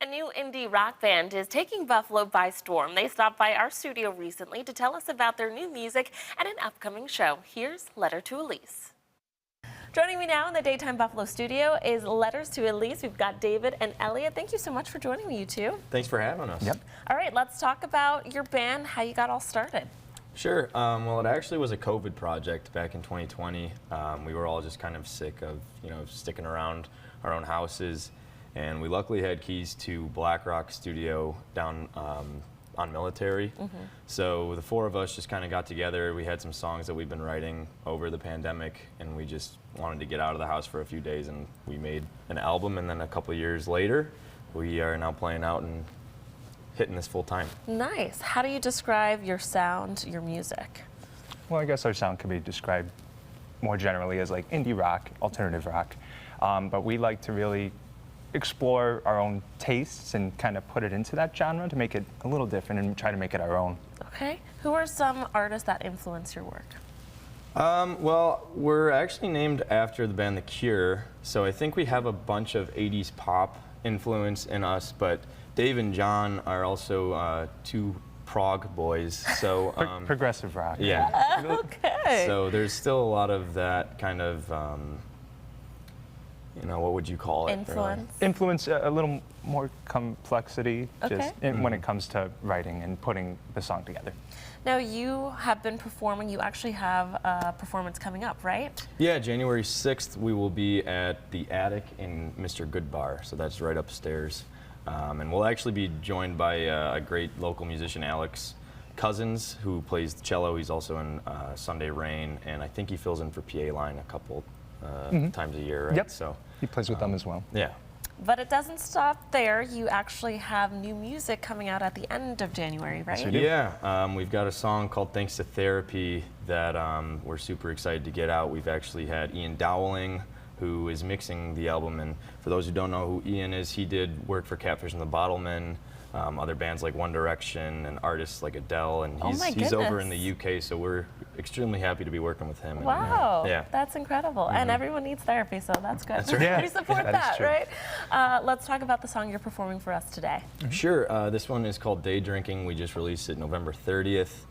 new indie rock band is taking Buffalo by storm. They stopped by our studio recently to tell us about their new music and an upcoming show. Here's Letter to Elise. Joining me now in the Daytime Buffalo studio is Letters to Elise. We've got David and Elliot. Thank you so much for joining me, you two. Thanks for having us. Yep. All right, let's talk about your band, how you got all started. Sure. Well, it actually was a COVID project back in 2020. We were all just kind of sick of, sticking around our own houses. And we luckily had keys to Black Rock Studio down on Military. So the four of us just kind of got together. We had some songs that we've been writing over the pandemic, and we just wanted to get out of the house for a few days, and we made an album. And then a couple of years later, we are now playing out and hitting this full time. Nice. How do you describe your sound, your music? Well, I guess our sound can be described more generally as like indie rock, alternative rock. But we like to really explore our own tastes and kind of put it into that genre to make it a little different and try to make it our own. Okay. Who are some artists that influence your work? Well, we're actually named after the band The Cure, so I think we have a bunch of 80s pop influence in us, but Dave and John are also two prog boys, so progressive rock. Yeah. Okay. So there's still a lot of that kind of, what would you call it? Influence. Influence, a little more complexity Okay. when it comes to writing and putting the song together. Now you have been performing, you actually have a performance coming up, right? Yeah, January 6th we will be at the Attic in Mr. Good Bar, so that's right upstairs. And we'll actually be joined by a great local musician, Alex Cousins, who plays the cello. He's also in Sunday Rain, and I think he fills in for PA Line a couple times a year, right? Yep. So he plays with them as well. Yeah. But it doesn't stop there. You actually have new music coming out at the end of January, right? Yes, we do. Yeah, we've got a song called Thanks to Therapy that we're super excited to get out. We've actually had Ian Dowling, who is mixing the album, and for those who don't know who Ian is, he did work for Catfish and the Bottlemen, other bands like One Direction, and artists like Adele, and he's over in the UK, so we're extremely happy to be working with him. Wow, and, yeah. That's incredible. And everyone needs therapy, so that's good. That's right. We support that is right? Let's talk about the song you're performing for us today. Sure, this one is called Day Drinking. We just released it November 30th.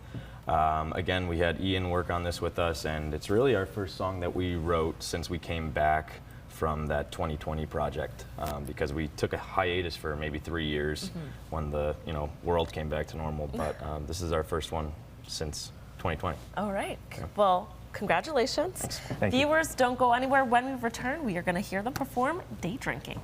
Again, we had Ian work on this with us, and it's really our first song that we wrote since we came back from that 2020 project, because we took a hiatus for maybe 3 years when the world came back to normal. But this is our first one since 2020. All right. Yeah. Well, congratulations. Thank you. Viewers, don't go anywhere. When we return, we are going to hear them perform Day Drinking.